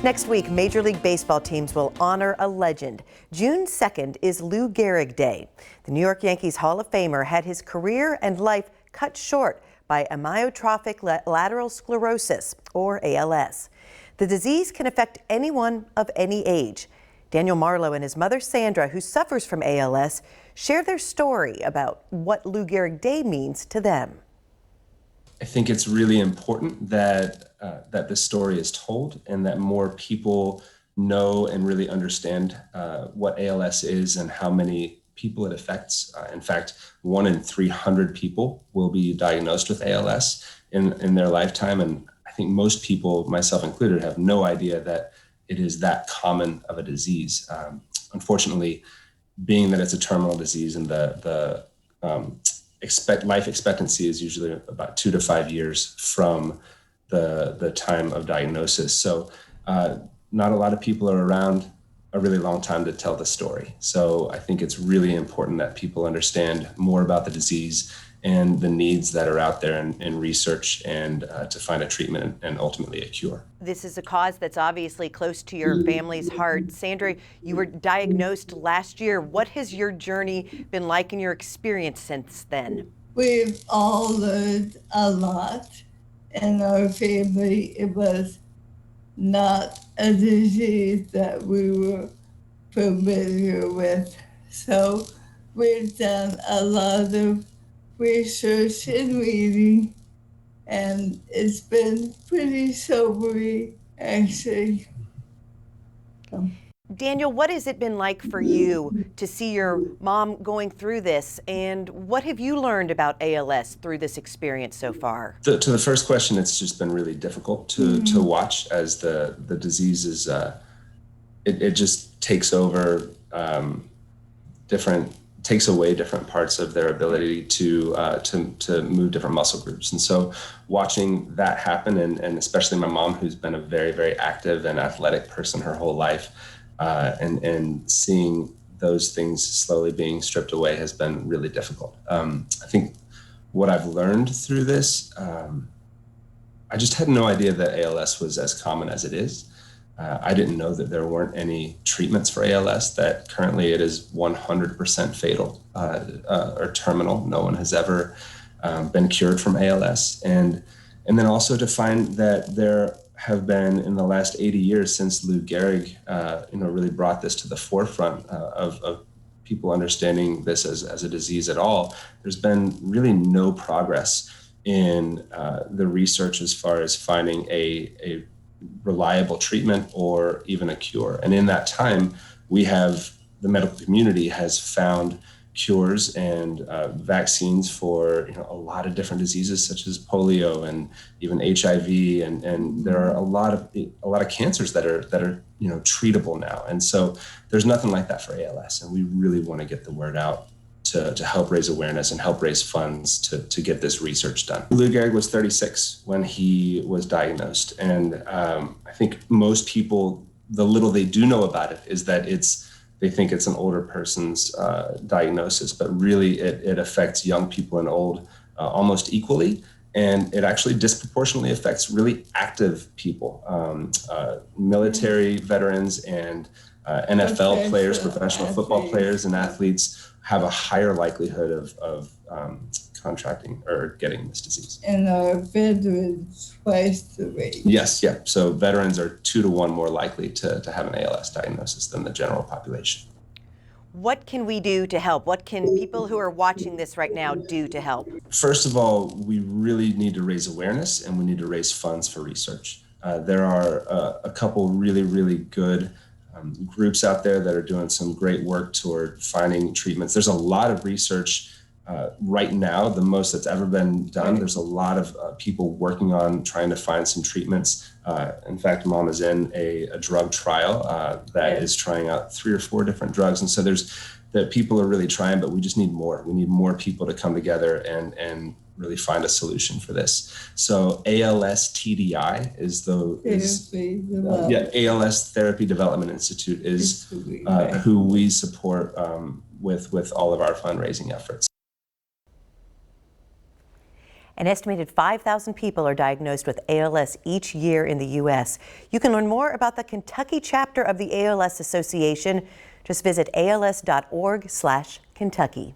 Next week, Major League Baseball teams will honor a legend. June 2nd is Lou Gehrig Day. The New York Yankees Hall of Famer had his career and life cut short by amyotrophic lateral sclerosis, or ALS. The disease can affect anyone of any age. Daniel Marlowe and his mother, Sandra, who suffers from ALS, share their story about what Lou Gehrig Day means to them. I think it's really important that that this story is told and that more people know and really understand what ALS is and how many people it affects. In fact, 1 in 300 people will be diagnosed with ALS in their lifetime. And I think most people, myself included, have no idea that it is that common of a disease. Unfortunately, being that it's a terminal disease and the life expectancy is usually about 2 to 5 years from the time of diagnosis. So not a lot of people are around a really long time to tell the story. So I think it's really important that people understand more about the disease and the needs that are out there in research and to find a treatment and ultimately a cure. This is a cause that's obviously close to your family's heart. Sandra, you were diagnosed last year. What has your journey been like in your experience since then? We've all learned a lot in our family. It was not a disease that we were familiar with. So we've done a lot of research and reading, and it's been pretty sobering, actually. Daniel, what has it been like for you to see your mom going through this, and what have you learned about ALS through this experience so far? To the first question, it's just been really difficult to watch as the disease is, it just takes over takes away different parts of their ability to move different muscle groups. And so watching that happen, and especially my mom, who's been a very, very active and athletic person her whole life, and seeing those things slowly being stripped away has been really difficult. I think what I've learned through this, I just had no idea that ALS was as common as it is. I didn't know that there weren't any treatments for ALS, that currently it is 100% fatal or terminal. No one has ever been cured from ALS. And then also to find that there have been, in the last 80 years since Lou Gehrig really brought this to the forefront of people understanding this as a disease at all, there's been really no progress in the research as far as finding a reliable treatment or even a cure. And in that time, the medical community has found cures and vaccines for a lot of different diseases such as polio and even HIV, and there are a lot of cancers that are treatable now. And so there's nothing like that for ALS, and we really want to get the word out to help raise awareness and help raise funds to get this research done. Lou Gehrig was 36 when he was diagnosed, and I think most people, the little they do know about it is that they think it's an older person's diagnosis, but really it affects young people and old almost equally, and it actually disproportionately affects really active people, military veterans and NFL players, professional football players and athletes have a higher likelihood of contracting or getting this disease. And our veterans twice the rate. Yes, yeah. So veterans are 2 to 1 more likely to have an ALS diagnosis than the general population. What can we do to help? What can people who are watching this right now do to help? First of all, we really need to raise awareness, and we need to raise funds for research. There are a couple really, really good groups out there that are doing some great work toward finding treatments. There's a lot of research right now, the most that's ever been done. There's a lot of people working on trying to find some treatments. In fact, Mom is in a drug trial that is trying out 3 or 4 different drugs. And so that people are really trying, but we just need more. We need more people to come together and really find a solution for this. So ALS TDI is ALS Therapy Development Institute is who we support with all of our fundraising efforts. An estimated 5,000 people are diagnosed with ALS each year in the U.S. You can learn more about the Kentucky chapter of the ALS Association. Just visit als.org/Kentucky.